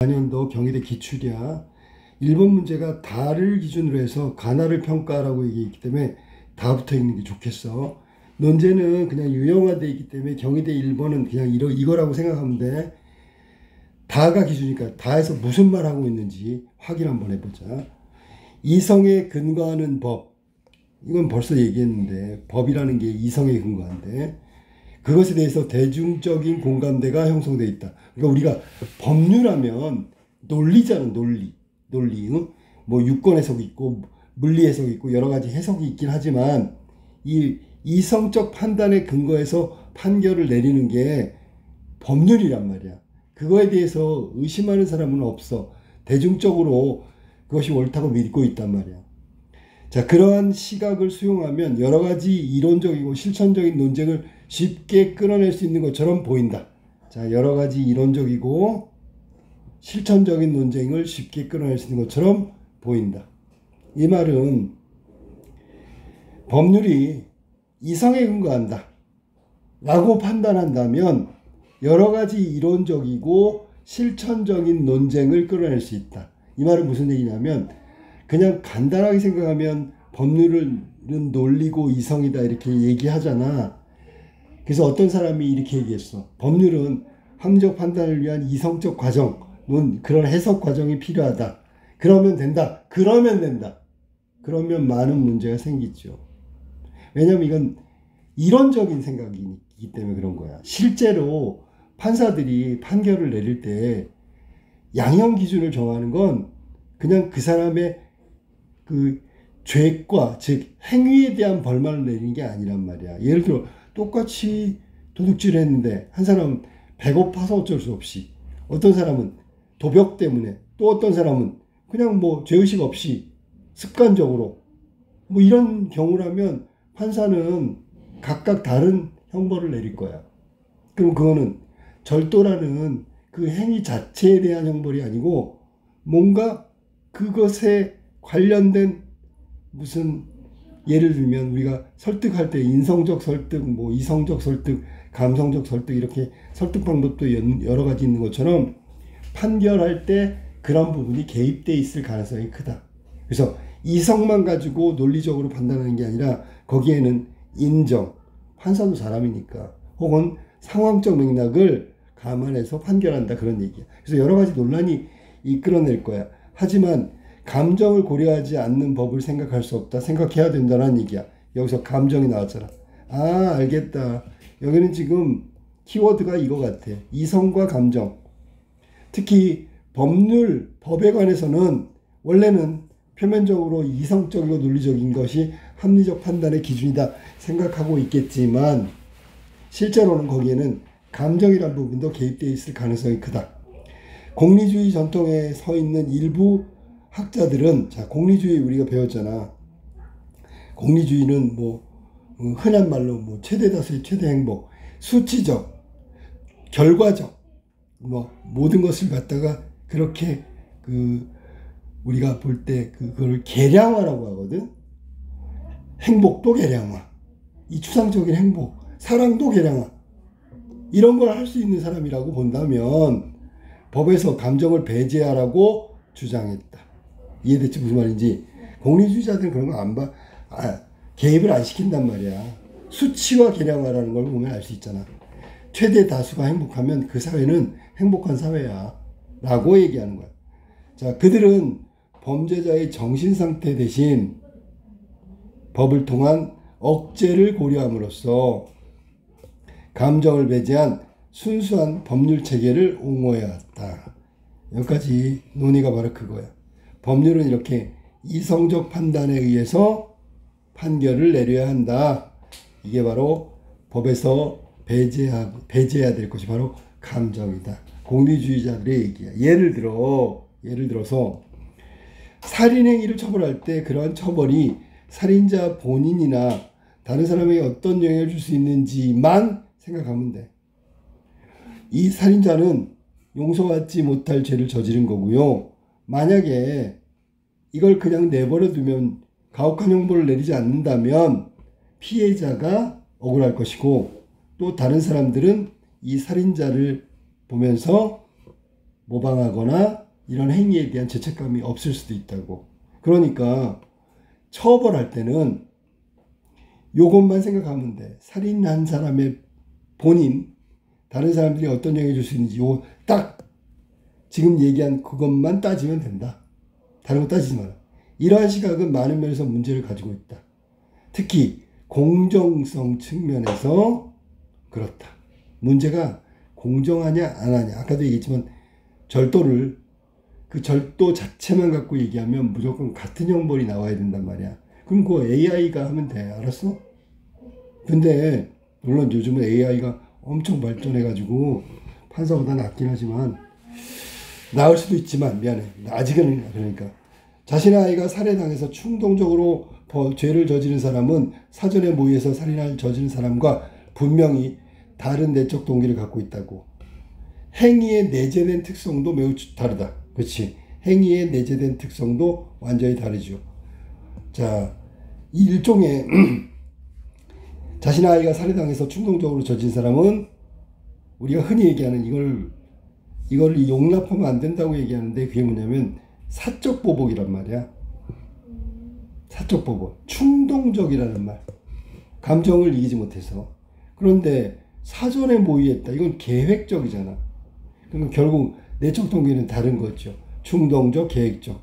4년도 경희대 기출이야. 1번 문제가 다를 기준으로 해서 가나를 평가라고 얘기했기 때문에 다 붙어 있는 게 좋겠어. 논제는 그냥 유형화되어 있기 때문에 경희대 1번은 그냥 이거라고 생각하면 돼. 다가 기준이니까 다에서 무슨 말 하고 있는지 확인 한번 해보자. 이성에 근거하는 법. 이건 벌써 얘기했는데 법이라는 게 이성에 근거한데 그것에 대해서 대중적인 공감대가 형성되어 있다. 그러니까 우리가 법률하면 논리잖아. 논리. 응? 뭐 유권 해석이 있고 물리 해석이 있고 여러 가지 해석이 있긴 하지만 이 이성적 판단에 근거해서 판결을 내리는 게 법률이란 말이야. 그거에 대해서 의심하는 사람은 없어. 대중적으로 그것이 옳다고 믿고 있단 말이야. 자, 그러한 시각을 수용하면 여러 가지 이론적이고 실천적인 논쟁을 쉽게 끌어낼 수 있는 것처럼 보인다. 자, 여러 가지 이론적이고 실천적인 논쟁을 쉽게 끌어낼 수 있는 것처럼 보인다. 이 말은 법률이 이성에 근거한다 라고 판단한다면 여러 가지 이론적이고 실천적인 논쟁을 끌어낼 수 있다. 이 말은 무슨 얘기냐면 그냥 간단하게 생각하면 법률은 논리고 이성이다 이렇게 얘기하잖아. 그래서 어떤 사람이 이렇게 얘기했어. 법률은 합리적 판단을 위한 이성적 과정, 그런 해석 과정이 필요하다. 그러면 된다. 그러면 된다. 그러면 많은 문제가 생기죠. 왜냐면 이건 이론적인 생각이기 때문에 그런 거야. 실제로 판사들이 판결을 내릴 때 양형 기준을 정하는 건 그냥 그 사람의 그 죄과 즉 행위에 대한 벌만을 내리는 게 아니란 말이야. 예를 들어 똑같이 도둑질을 했는데 한 사람은 배고파서 어쩔 수 없이, 어떤 사람은 도벽 때문에, 또 어떤 사람은 그냥 뭐 죄의식 없이 습관적으로 뭐 이런 경우라면 판사는 각각 다른 형벌을 내릴 거야. 그럼 그거는 절도라는 그 행위 자체에 대한 형벌이 아니고 뭔가 그것에 관련된 무슨, 예를 들면 우리가 설득할 때 인성적 설득, 뭐 이성적 설득, 감성적 설득 이렇게 설득 방법도 여러 가지 있는 것처럼 판결할 때 그런 부분이 개입돼 있을 가능성이 크다. 그래서 이성만 가지고 논리적으로 판단하는 게 아니라 거기에는 인정, 판사도 사람이니까, 혹은 상황적 맥락을 감안해서 판결한다 그런 얘기야. 그래서 여러 가지 논란이 이끌어낼 거야. 하지만 감정을 고려하지 않는 법을 생각할 수 없다. 생각해야 된다는 얘기야. 여기서 감정이 나왔잖아. 아, 알겠다. 여기는 지금 키워드가 이거 같아. 이성과 감정. 특히 법률, 법에 관해서는 원래는 표면적으로 이성적이고 논리적인 것이 합리적 판단의 기준이다 생각하고 있겠지만 실제로는 거기에는 감정이란 부분도 개입되어 있을 가능성이 크다. 공리주의 전통에 서 있는 일부 학자들은, 자, 공리주의 우리가 배웠잖아. 공리주의는 뭐 흔한 말로 뭐 최대 다수의 최대 행복, 수치적, 결과적, 뭐 모든 것을 갖다가 그렇게 우리가 볼 때 그걸 계량화라고 하거든. 행복도 계량화, 이 추상적인 행복, 사랑도 계량화, 이런 걸 할 수 있는 사람이라고 본다면 법에서 감정을 배제하라고 주장했다. 이해됐지? 무슨 말인지. 공리주의자들은 그런 거 안 봐. 개입을 안 시킨단 말이야. 수치와 계량화라는 걸 보면 알 수 있잖아. 최대 다수가 행복하면 그 사회는 행복한 사회야 라고 얘기하는 거야. 자, 그들은 범죄자의 정신상태 대신 법을 통한 억제를 고려함으로써 감정을 배제한 순수한 법률 체계를 옹호해야 한다. 여기까지 논의가 바로 그거야. 법률은 이렇게 이성적 판단에 의해서 판결을 내려야 한다. 이게 바로 법에서 배제해야 될 것이 바로 감정이다. 공리주의자들의 얘기야. 예를 들어서 살인행위를 처벌할 때 그러한 처벌이 살인자 본인이나 다른 사람에게 어떤 영향을 줄 수 있는지만 생각하면 돼. 이 살인자는 용서받지 못할 죄를 저지른 거고요. 만약에 이걸 그냥 내버려 두면, 가혹한 형벌을 내리지 않는다면 피해자가 억울할 것이고, 또 다른 사람들은 이 살인자를 보면서 모방하거나 이런 행위에 대한 죄책감이 없을 수도 있다고. 그러니까 처벌할 때는 요것만 생각하면 돼. 살인한 사람의 본인, 다른 사람들이 어떤 영향을 줄 수 있는지 요 딱 지금 얘기한 그것만 따지면 된다. 다른 거 따지지 마라. 이러한 시각은 많은 면에서 문제를 가지고 있다. 특히 공정성 측면에서 그렇다. 문제가 공정하냐 안 하냐. 아까도 얘기했지만 절도를 그 절도 자체만 갖고 얘기하면 무조건 같은 형벌이 나와야 된단 말이야. 그럼 그거 AI가 하면 돼. 알았어? 근데 물론 요즘은 AI가 엄청 발전해가지고 판사보다 낫긴 하지만 나을 수도 있지만 미안해. 아직은 그러니까 자신의 아이가 살해당해서 충동적으로 죄를 저지른 사람은 사전에 모의해서 살인을 저지른 사람과 분명히 다른 내적 동기를 갖고 있다고. 행위의 내재된 특성도 매우 다르다. 그렇지? 행위의 내재된 특성도 완전히 다르죠. 자, 이 일종의 자신의 아이가 살해당해서 충동적으로 저지른 사람은 우리가 흔히 얘기하는 이걸 용납하면 안 된다고 얘기하는데 그게 뭐냐면 사적 보복이란 말이야. 사적 보복. 충동적이라는 말. 감정을 이기지 못해서. 그런데 사전에 모의했다. 이건 계획적이잖아. 그럼 결국 내적 동기는 다른 거죠. 충동적, 계획적.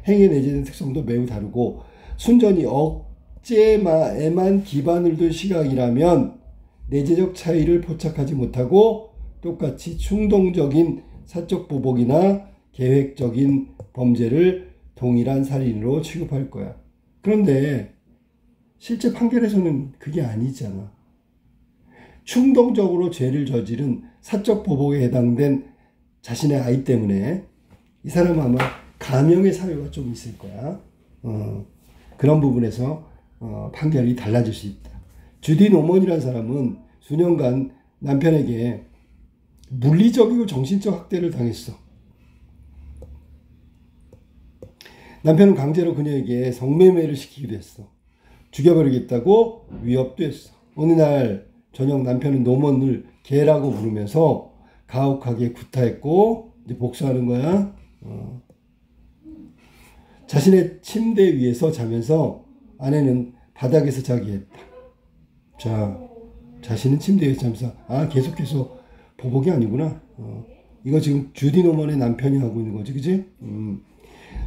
행위에 내재된 특성도 매우 다르고 순전히 억제에만 기반을 둔 시각이라면 내재적 차이를 포착하지 못하고 똑같이 충동적인 사적 보복이나 계획적인 범죄를 동일한 살인으로 취급할 거야. 그런데 실제 판결에서는 그게 아니잖아. 충동적으로 죄를 저지른 사적 보복에 해당된 자신의 아이 때문에 이 사람은 아마 감형의 사유가 좀 있을 거야. 그런 부분에서 판결이 달라질 수 있다. 주디 노먼이라는 사람은 수년간 남편에게 물리적이고 정신적 학대를 당했어. 남편은 강제로 그녀에게 성매매를 시키기도 했어. 죽여버리겠다고 위협도 했어. 어느 날 저녁 남편은 노먼을 개라고 부르면서 가혹하게 구타했고 이제 복수하는 거야. 자신의 침대 위에서 자면서 아내는 바닥에서 자게 했다. 자, 자신은 침대 위에서 자면서 계속해서 보복이 아니구나. 이거 지금 주디 노먼의 남편이 하고 있는 거지, 그지?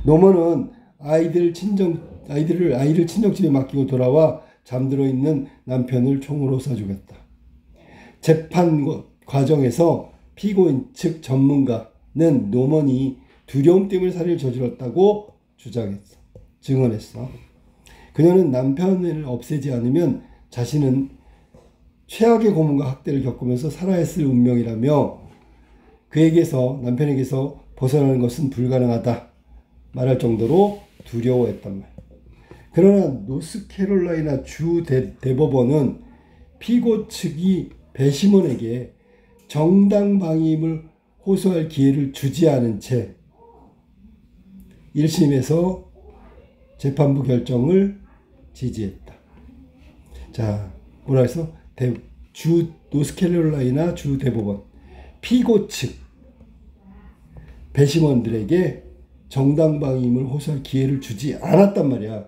노먼은 아이를 친정집에 맡기고 돌아와 잠들어 있는 남편을 총으로 쏴 죽였다. 재판 과정에서 피고인 측 전문가는 노먼이 두려움 때문에 살인을 저질렀다고 주장했어. 증언했어. 그녀는 남편을 없애지 않으면 자신은 최악의 고문과 학대를 겪으면서 살아야 했을 운명이라며 남편에게서 벗어나는 것은 불가능하다 말할 정도로 두려워했단 말. 그러나 노스캐롤라이나 주 대법원은 피고 측이 배심원에게 정당방임을 호소할 기회를 주지 않은 채 1심에서 재판부 결정을 지지했다. 자, 뭐라 해서 노스캐롤라이나 주 대법원 피고 측 배심원들에게 정당방임을 호소할 기회를 주지 않았단 말이야.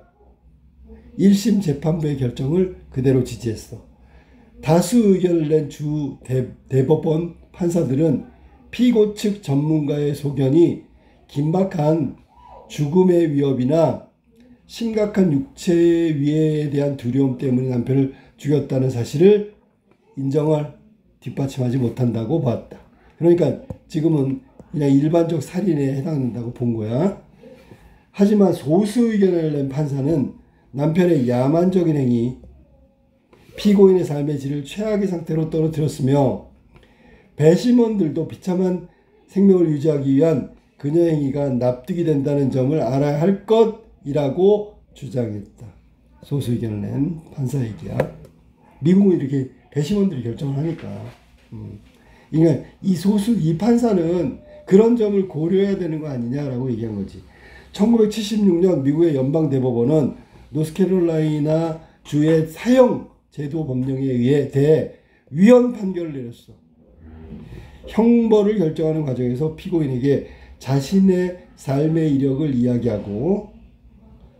1심 재판부의 결정을 그대로 지지했어. 다수 의견을 낸 주 대법원 판사들은 피고 측 전문가의 소견이 긴박한 죽음의 위협이나 심각한 육체 위해에 대한 두려움 때문에 남편을 죽였다는 사실을 인정할 뒷받침하지 못한다고 봤다. 그러니까 지금은 그냥 일반적 살인에 해당된다고 본 거야. 하지만 소수 의견을 낸 판사는 남편의 야만적인 행위, 피고인의 삶의 질을 최악의 상태로 떨어뜨렸으며 배심원들도 비참한 생명을 유지하기 위한 그녀의 행위가 납득이 된다는 점을 알아야 할 것이라고 주장했다. 소수 의견을 낸 판사 얘기야. 미국은 이렇게 배심원들이 결정을 하니까. 그러니까 이 판사는 그런 점을 고려해야 되는 거 아니냐라고 얘기한 거지. 1976년 미국의 연방대법원은 노스캐롤라이나 주의 사형 제도 법령에 대해 위헌 판결을 내렸어. 형벌을 결정하는 과정에서 피고인에게 자신의 삶의 이력을 이야기하고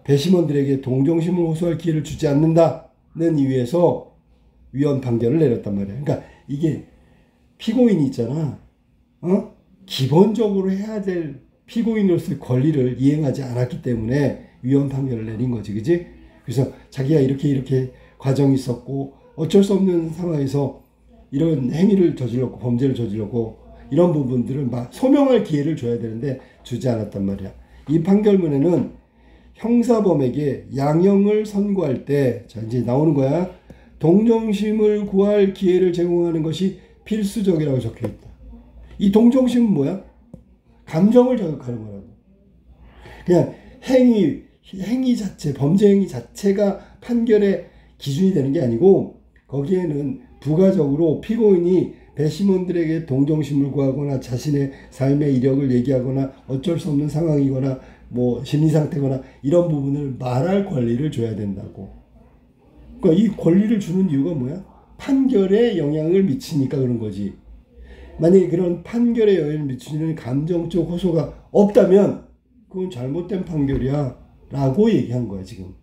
배심원들에게 동정심을 호소할 기회를 주지 않는다는 이유에서 위헌 판결을 내렸단 말이야. 그러니까 이게 피고인이 있잖아. 기본적으로 해야 될 피고인으로서의 권리를 이행하지 않았기 때문에 위헌 판결을 내린 거지. 그지? 그래서 자기가 이렇게 과정이 있었고 어쩔 수 없는 상황에서 이런 행위를 저질렀고 범죄를 저질렀고 이런 부분들을 막 소명할 기회를 줘야 되는데 주지 않았단 말이야. 이 판결문에는 형사범에게 양형을 선고할 때, 자, 이제 나오는 거야. 동정심을 구할 기회를 제공하는 것이 필수적이라고 적혀 있다. 이 동정심은 뭐야? 감정을 자극하는 거라고. 그냥 행위 자체, 범죄 행위 자체가 판결의 기준이 되는 게 아니고, 거기에는 부가적으로 피고인이 배심원들에게 동정심을 구하거나 자신의 삶의 이력을 얘기하거나 어쩔 수 없는 상황이거나 뭐 심리 상태거나 이런 부분을 말할 권리를 줘야 된다고. 그러니까 이 권리를 주는 이유가 뭐야? 판결에 영향을 미치니까 그런 거지. 만약에 그런 판결에 영향을 미치는 감정적 호소가 없다면 그건 잘못된 판결이야 라고 얘기한 거야 지금.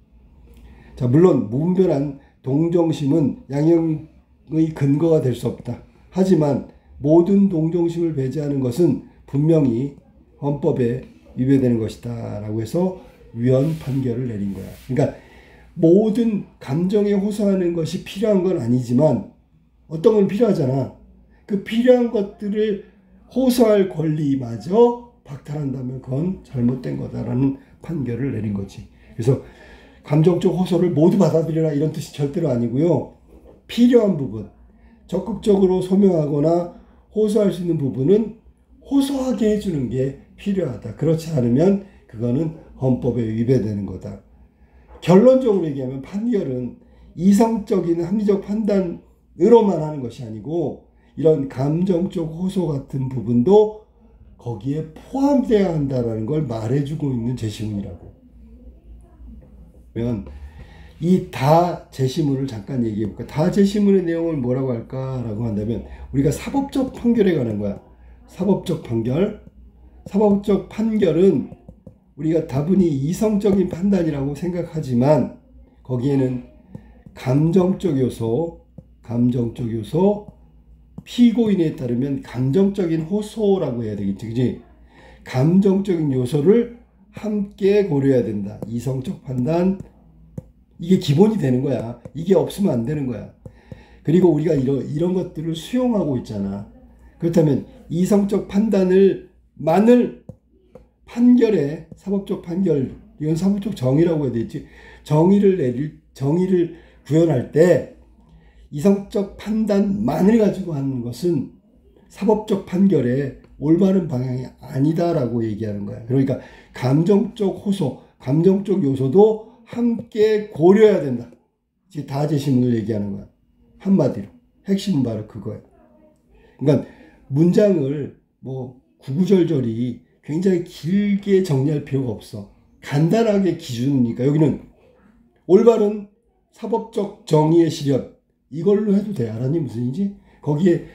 자, 물론 무분별한 동정심은 양형의 근거가 될 수 없다. 하지만 모든 동정심을 배제하는 것은 분명히 헌법에 위배되는 것이다 라고 해서 위헌 판결을 내린 거야. 그러니까 모든 감정에 호소하는 것이 필요한 건 아니지만 어떤 건 필요하잖아. 그 필요한 것들을 호소할 권리마저 박탈한다면 그건 잘못된 거다라는 판결을 내린 거지. 그래서 감정적 호소를 모두 받아들여라 이런 뜻이 절대로 아니고요. 필요한 부분, 적극적으로 소명하거나 호소할 수 있는 부분은 호소하게 해주는 게 필요하다. 그렇지 않으면 그거는 헌법에 위배되는 거다. 결론적으로 얘기하면 판결은 이성적인 합리적 판단으로만 하는 것이 아니고 이런 감정적 호소 같은 부분도 거기에 포함되어야 한다는 걸 말해주고 있는 제시문이라고. 그러면 이 다 제시문을 잠깐 얘기해볼까. 다 제시문의 내용을 뭐라고 할까라고 한다면 우리가 사법적 판결에 관한 거야. 사법적 판결. 사법적 판결은 우리가 다분히 이성적인 판단이라고 생각하지만 거기에는 감정적 요소, 피고인에 따르면 감정적인 호소라고 해야 되겠지, 그지? 감정적인 요소를 함께 고려해야 된다. 이성적 판단, 이게 기본이 되는 거야. 이게 없으면 안 되는 거야. 그리고 우리가 이런 것들을 수용하고 있잖아. 그렇다면 이성적 판단을 판결에 사법적 판결, 이건 사법적 정의라고 해야 되지. 정의를 구현할 때 이성적 판단만을 가지고 하는 것은 사법적 판결의 올바른 방향이 아니다라고 얘기하는 거야. 그러니까 감정적 호소, 감정적 요소도 함께 고려해야 된다. 이제 다 제시문을 얘기하는 거야. 한마디로. 핵심은 바로 그거야. 그러니까 문장을 뭐 구구절절히 굉장히 길게 정리할 필요가 없어. 간단하게 기준이니까 여기는 올바른 사법적 정의의 실현 이걸로 해도 돼. 알았니? 무슨 얘기지? 거기에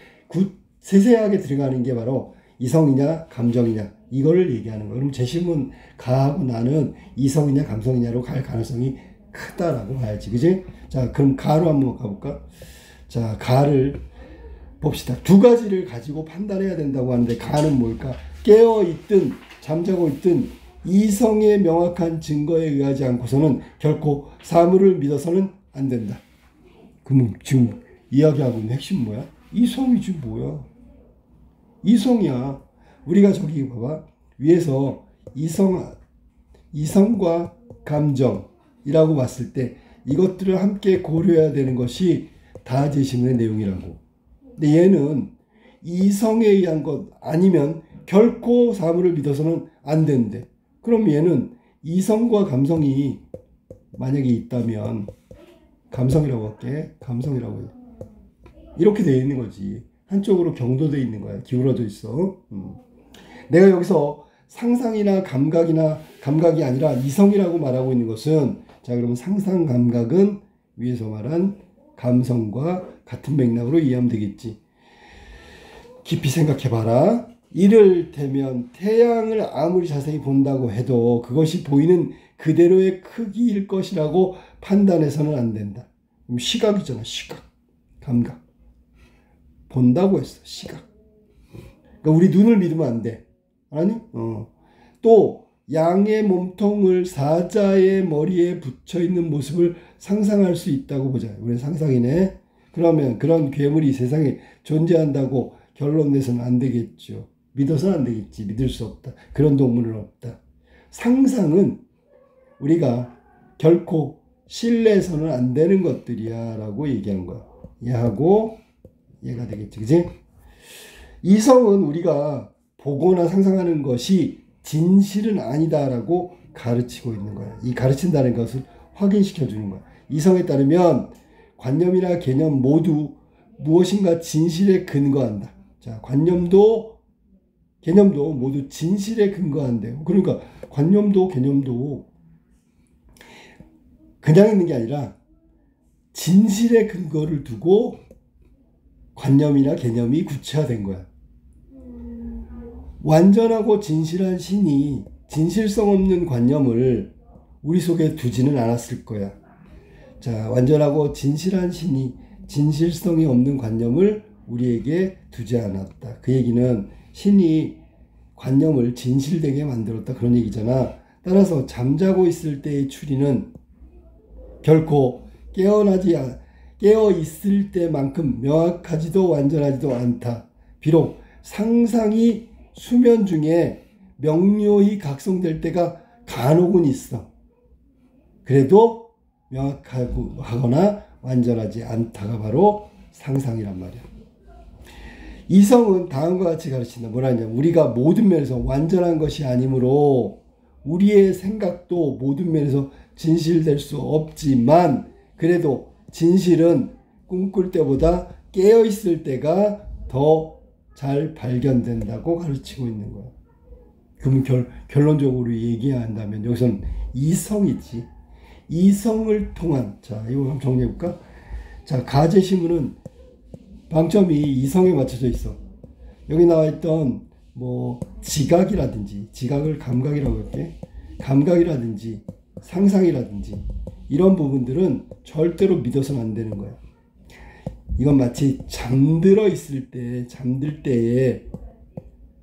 세세하게 들어가는 게 바로 이성이냐 감정이냐 이거를 얘기하는 거야. 그럼 제시문 가하고 나는 이성이냐 감성이냐로 갈 가능성이 크다라고 봐야지. 그지? 자, 그럼 가로 한번 가볼까? 자, 가를 봅시다. 두 가지를 가지고 판단해야 된다고 하는데 가는 뭘까? 깨어있든 잠자고 있든 이성의 명확한 증거에 의하지 않고서는 결코 사물을 믿어서는 안 된다. 그럼 지금 이야기하고 있는 핵심 뭐야? 이성이지 뭐야? 이성이야. 우리가 저기 봐봐. 위에서 이성과 감정이라고 봤을 때 이것들을 함께 고려해야 되는 것이 다 제시문의 내용이라고. 근데 얘는 이성에 의한 것 아니면 결코 사물을 믿어서는 안 된대. 그럼 얘는 이성과 감성이 만약에 있다면 감성이라고 할게. 감성이라고 해. 이렇게 되어 있는 거지. 한쪽으로 경도되어 있는 거야. 기울어져 있어. 내가 여기서 상상이나 감각이 아니라 이성이라고 말하고 있는 것은 자, 그러면 상상 감각은 위에서 말한 감성과 같은 맥락으로 이해하면 되겠지. 깊이 생각해 봐라. 이를테면 태양을 아무리 자세히 본다고 해도 그것이 보이는 그대로의 크기일 것이라고 판단해서는 안 된다. 시각이잖아. 시각. 감각. 본다고 했어. 시각. 그러니까 우리 눈을 믿으면 안 돼. 아니? 또 양의 몸통을 사자의 머리에 붙여있는 모습을 상상할 수 있다고 보자. 우리 상상이네. 그러면 그런 괴물이 세상에 존재한다고 결론 내서는 안 되겠죠. 믿어서는 안 되겠지. 믿을 수 없다. 그런 동물은 없다. 상상은 우리가 결코 신뢰해서는 안 되는 것들이야 라고 얘기한 거야. 이해하고 이해가 되겠지. 그치? 이성은 우리가 보거나 상상하는 것이 진실은 아니다 라고 가르치고 있는 거야. 이 가르친다는 것을 확인시켜 주는 거야. 이성에 따르면 관념이나 개념 모두 무엇인가 진실에 근거한다. 자, 관념도 개념도 모두 진실에 근거한대요. 그러니까 관념도 개념도 그냥 있는 게 아니라 진실의 근거를 두고 관념이나 개념이 구체화된 거야. 완전하고 진실한 신이 진실성 없는 관념을 우리 속에 두지는 않았을 거야. 자, 완전하고 진실한 신이 진실성이 없는 관념을 우리에게 두지 않았다. 그 얘기는 신이 관념을 진실되게 만들었다. 그런 얘기잖아. 따라서 잠자고 있을 때의 추리는 결코 깨어 있을 때만큼 명확하지도 완전하지도 않다. 비록 상상이 수면 중에 명료히 각성될 때가 간혹은 있어. 그래도 명확하거나 완전하지 않다가 바로 상상이란 말이야. 이성은 다음과 같이 가르친다. 뭐라냐? 우리가 모든 면에서 완전한 것이 아니므로 우리의 생각도 모든 면에서 진실될 수 없지만 그래도 진실은 꿈꿀 때보다 깨어있을 때가 더 잘 발견된다고 가르치고 있는 거야. 그럼 결론적으로 얘기한다면 여기서는 이성이지. 이성을 통한, 자, 이거 한번 정리해볼까? 자, 가제시문은 방점이 이성에 맞춰져 있어. 여기 나와있던 지각이라든지, 지각을 감각이라고 할게. 감각이라든지 상상이라든지 이런 부분들은 절대로 믿어서는 안 되는 거야. 이건 마치 잠들 때의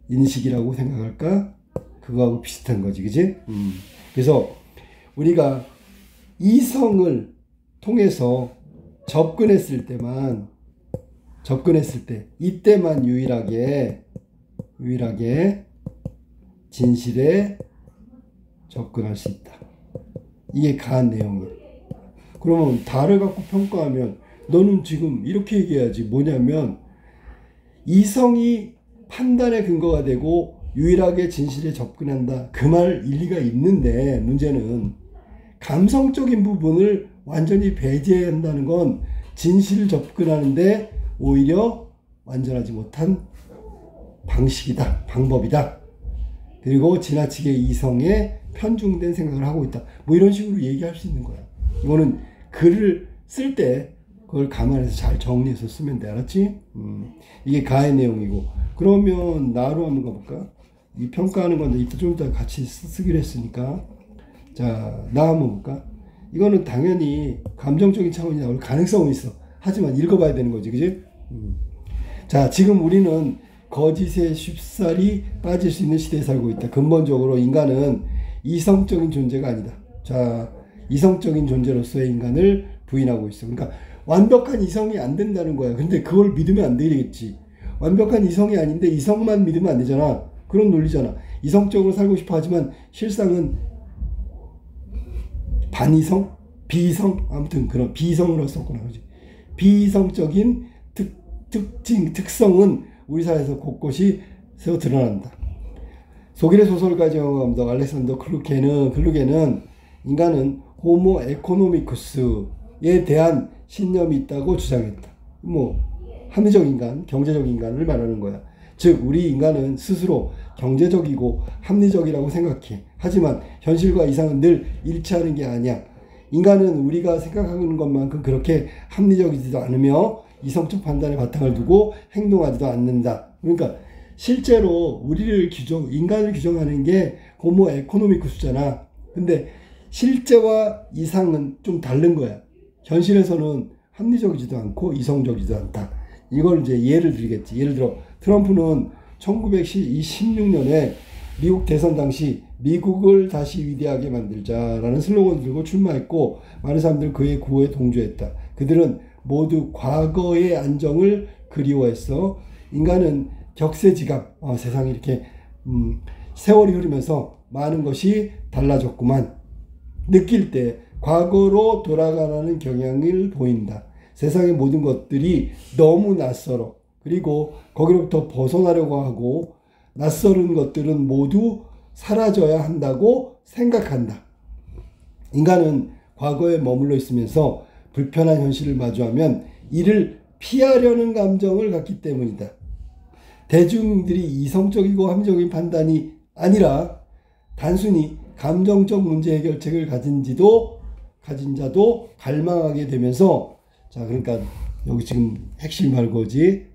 인식이라고 생각할까? 그거하고 비슷한 거지, 그지? 그래서 우리가 이성을 통해서 접근했을 때 이때만 유일하게 진실에 접근할 수 있다. 이게 가한 내용이야. 그러면 달을 갖고 평가하면 너는 지금 이렇게 얘기해야지. 뭐냐면 이성이 판단의 근거가 되고 유일하게 진실에 접근한다. 그 말 일리가 있는데 문제는 감성적인 부분을 완전히 배제해야 한다는 건 진실을 접근하는데 오히려 완전하지 못한 방식이다. 방법이다. 그리고 지나치게 이성에 편중된 생각을 하고 있다. 뭐 이런 식으로 얘기할 수 있는 거야. 이거는 글을 쓸 때 그걸 감안해서 잘 정리해서 쓰면 돼. 알았지? 이게 가의 내용이고. 그러면 나로 한번 가볼까? 이 평가하는 건데 이따 좀 이따 같이 쓰기로 했으니까. 자, 나 한번 볼까? 이거는 당연히 감정적인 차원이 나올 가능성은 있어. 하지만 읽어봐야 되는 거지. 그지? 자, 지금 우리는 거짓에 쉽사리 빠질 수 있는 시대에 살고 있다. 근본적으로 인간은 이성적인 존재가 아니다. 자, 이성적인 존재로서의 인간을 부인하고 있어. 그러니까 완벽한 이성이 안 된다는 거야. 근데 그걸 믿으면 안 되겠지. 완벽한 이성이 아닌데 이성만 믿으면 안 되잖아. 그런 논리잖아. 이성적으로 살고 싶어 하지만 실상은 반이성? 비이성? 아무튼 그런 비이성으로 썼구나. 그렇지? 비이성적인 특성은 우리 사회에서 곳곳이 새어 드러난다. 독일의 소설가 감독 알렉산더 클루게는 인간은 호모 에코노미쿠스에 대한 신념이 있다고 주장했다. 합리적 인간, 경제적 인간을 말하는 거야. 즉 우리 인간은 스스로 경제적이고 합리적이라고 생각해. 하지만 현실과 이상은 늘 일치하는 게 아니야. 인간은 우리가 생각하는 것만큼 그렇게 합리적이지도 않으며 이성적 판단에 바탕을 두고 행동하지도 않는다. 그러니까 실제로 우리를 인간을 규정하는 게 호모 에코노미쿠스잖아. 근데 실제와 이상은 좀 다른 거야. 현실에서는 합리적이지도 않고 이성적이지도 않다. 이걸 이제 예를 들겠지. 예를 들어 트럼프는 1916년에 미국 대선 당시 미국을 다시 위대하게 만들자라는 슬로건을 들고 출마했고 많은 사람들은 그의 구호에 동조했다. 그들은 모두 과거의 안정을 그리워했어. 인간은 격세지감, 세상이 이렇게 세월이 흐르면서 많은 것이 달라졌구만. 느낄 때 과거로 돌아가라는 경향을 보인다. 세상의 모든 것들이 너무 낯설어. 그리고 거기로부터 벗어나려고 하고 낯설은 것들은 모두 사라져야 한다고 생각한다. 인간은 과거에 머물러 있으면서 불편한 현실을 마주하면 이를 피하려는 감정을 갖기 때문이다. 대중들이 이성적이고 합리적인 판단이 아니라 단순히 감정적 문제 해결책을 가진 자도 갈망하게 되면서, 자, 그러니까 여기 지금 핵심 말고지.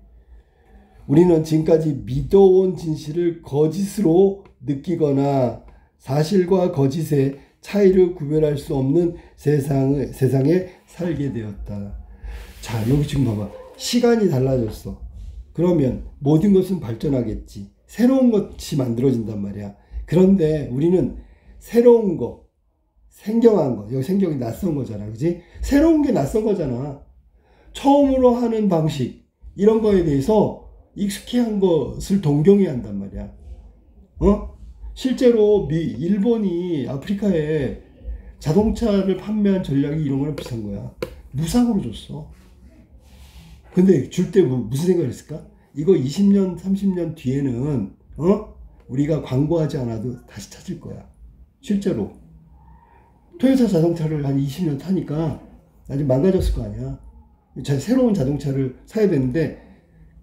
우리는 지금까지 믿어온 진실을 거짓으로 느끼거나 사실과 거짓의 차이를 구별할 수 없는 세상에 살게 되었다. 자, 여기 지금 봐봐. 시간이 달라졌어. 그러면 모든 것은 발전하겠지. 새로운 것이 만들어진단 말이야. 그런데 우리는 새로운 거, 생경한 거, 여기 생경이 낯선 거잖아. 그지? 새로운 게 낯선 거잖아. 처음으로 하는 방식, 이런 거에 대해서 익숙해한 것을 동경해야 한단 말이야. 실제로 일본이 아프리카에 자동차를 판매한 전략이 이런 거랑 비슷한 거야. 무상으로 줬어. 근데 줄 때 무슨 생각을 했을까? 이거 20년, 30년 뒤에는 우리가 광고하지 않아도 다시 찾을 거야. 실제로 토요타 자동차를 한 20년 타니까 아주 망가졌을 거 아니야. 새로운 자동차를 사야 되는데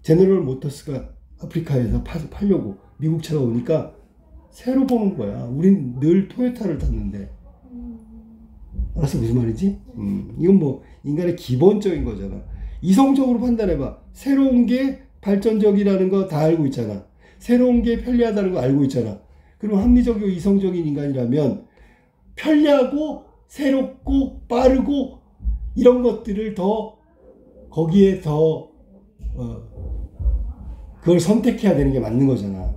제너럴 모터스가 아프리카에서 팔려고 미국 차가 오니까 새로 보는 거야. 우린 늘 토요타를 탔는데. 알았어, 무슨 말이지? 이건 뭐 인간의 기본적인 거잖아. 이성적으로 판단해봐. 새로운 게 발전적이라는 거 다 알고 있잖아. 새로운 게 편리하다는 거 알고 있잖아. 그럼 합리적이고 이성적인 인간이라면 편리하고 새롭고 빠르고 이런 것들을 거기에 그걸 선택해야 되는 게 맞는 거잖아.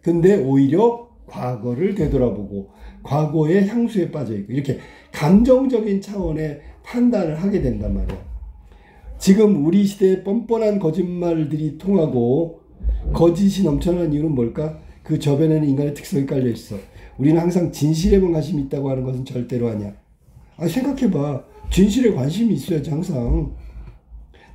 근데 오히려 과거를 되돌아보고 과거의 향수에 빠져있고 이렇게 감정적인 차원의 판단을 하게 된단 말이야. 지금 우리 시대에 뻔뻔한 거짓말들이 통하고 거짓이 넘쳐나는 이유는 뭘까? 그 저변에는 인간의 특성이 깔려있어. 우리는 항상 진실에만 관심이 있다고 하는 것은 절대로 아니야. 생각해봐. 진실에 관심이 있어야지 항상.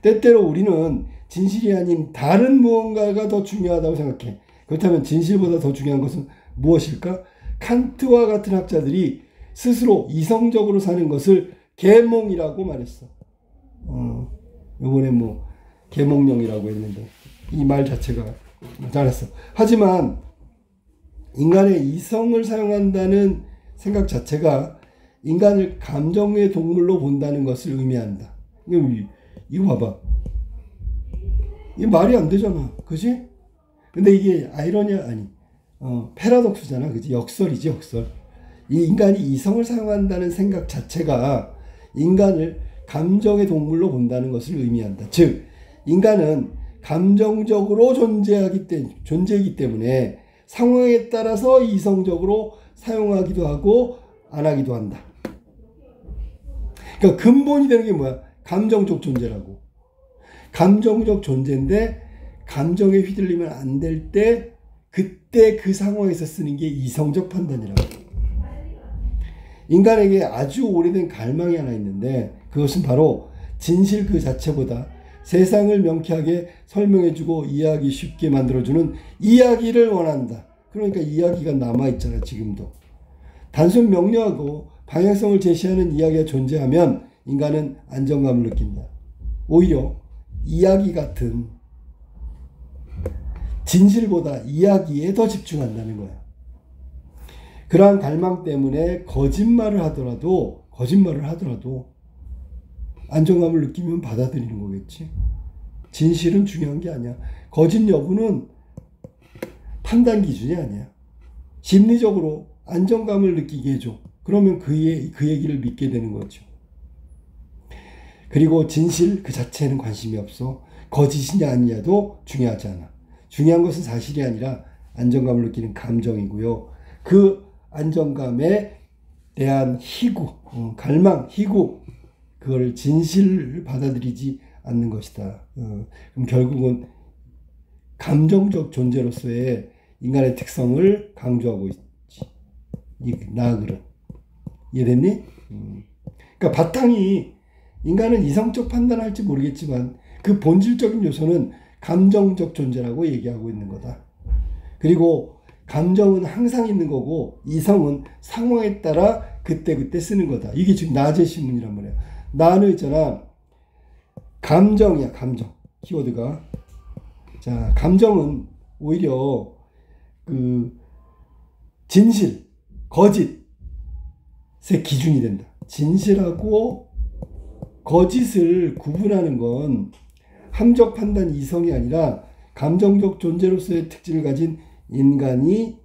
때때로 우리는 진실이 아닌 다른 무언가가 더 중요하다고 생각해. 그렇다면 진실보다 더 중요한 것은 무엇일까? 칸트와 같은 학자들이 스스로 이성적으로 사는 것을 계몽이라고 말했어. 이번에 뭐 계몽령이라고 했는데 이 말 자체가 잘했어. 하지만 인간의 이성을 사용한다는 생각 자체가 인간을 감정의 동물로 본다는 것을 의미한다. 이거 봐봐. 이게 말이 안 되잖아. 그지? 근데 이게 아이러니아 아니 패러독스잖아. 그지? 역설이지, 역설. 이 인간이 이성을 사용한다는 생각 자체가 인간을 감정의 동물로 본다는 것을 의미한다. 즉, 인간은 감정적으로 존재이기 때문에 상황에 따라서 이성적으로 사용하기도 하고 안 하기도 한다. 그러니까 근본이 되는 게 뭐야? 감정적 존재라고. 감정적 존재인데 감정에 휘둘리면 안 될 때 그때 그 상황에서 쓰는 게 이성적 판단이라고. 인간에게 아주 오래된 갈망이 하나 있는데 그것은 바로 진실 그 자체보다 세상을 명쾌하게 설명해주고 이해하기 쉽게 만들어주는 이야기를 원한다. 그러니까 이야기가 남아있잖아, 지금도. 단순 명료하고 방향성을 제시하는 이야기가 존재하면 인간은 안정감을 느낀다. 오히려 이야기 같은 진실보다 이야기에 더 집중한다는 거야. 그러한 갈망 때문에 거짓말을 하더라도 안정감을 느끼면 받아들이는 거겠지. 진실은 중요한 게 아니야. 거짓 여부는 판단 기준이 아니야. 심리적으로 안정감을 느끼게 해줘. 그러면 그 얘기를 믿게 되는 거죠. 그리고 진실 그 자체에는 관심이 없어. 거짓이냐 아니냐도 중요하지 않아. 중요한 것은 사실이 아니라 안정감을 느끼는 감정이고요. 그 안정감에 대한 희구, 갈망, 희구, 그걸 진실을 받아들이지 않는 것이다. 그럼 결국은 감정적 존재로서의 인간의 특성을 강조하고 있지. 이 나그은 이해됐니? 그러니까 바탕이 인간은 이성적 판단을 할지 모르겠지만 그 본질적인 요소는 감정적 존재라고 얘기하고 있는 거다. 그리고 감정은 항상 있는 거고 이성은 상황에 따라 그때그때 쓰는 거다. 이게 지금 나제시문이란 말이야. 나는 있잖아. 감정이야. 감정. 키워드가. 자, 감정은 오히려 그 진실, 거짓의 기준이 된다. 진실하고 거짓을 구분하는 건 함적 판단 이성이 아니라 감정적 존재로서의 특질을 가진 인간이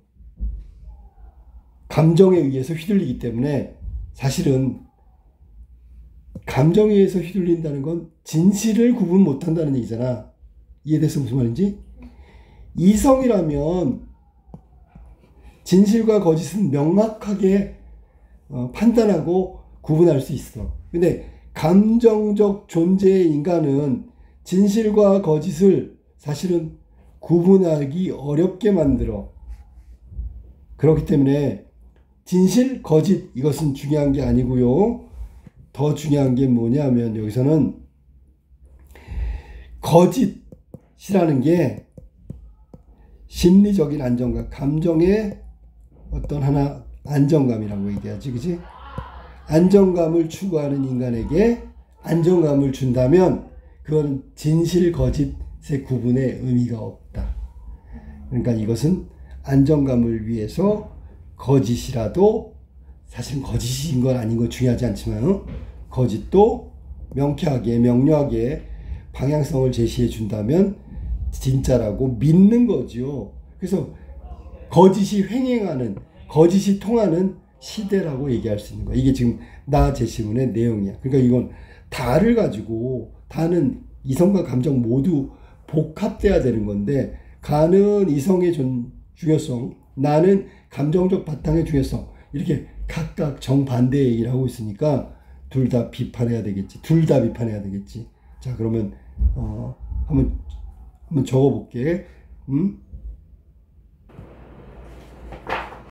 감정에 의해서 휘둘리기 때문에 사실은 감정에 의해서 휘둘린다는 건 진실을 구분 못한다는 얘기잖아. 이해돼서 무슨 말인지? 이성이라면 진실과 거짓은 명확하게 판단하고 구분할 수 있어. 근데 감정적 존재의 인간은 진실과 거짓을 사실은 구분하기 어렵게 만들어. 그렇기 때문에 진실, 거짓 이것은 중요한 게 아니고요. 더 중요한 게 뭐냐면 여기서는 거짓이라는 게 심리적인 안정감, 감정의 어떤 하나 안정감이라고 얘기하지, 그지? 안정감을 추구하는 인간에게 안정감을 준다면 그건 진실, 거짓의 구분에 의미가 없다. 그러니까 이것은 안정감을 위해서 거짓이라도 사실은 거짓인 건 아닌 건 중요하지 않지만 거짓도 명쾌하게 명료하게 방향성을 제시해 준다면 진짜라고 믿는 거죠. 그래서 거짓이 횡행하는, 거짓이 통하는 시대라고 얘기할 수 있는 거야. 이게 지금 나 제시문의 내용이야. 그러니까 이건 다를 가지고, 다는 이성과 감정 모두 복합돼야 되는 건데, 가는 이성의 중요성, 나는 감정적 바탕의 중요성, 이렇게 각각 정반대 얘기를 하고 있으니까 둘 다 비판해야 되겠지. 둘 다 비판해야 되겠지. 자, 그러면 한번 적어볼게.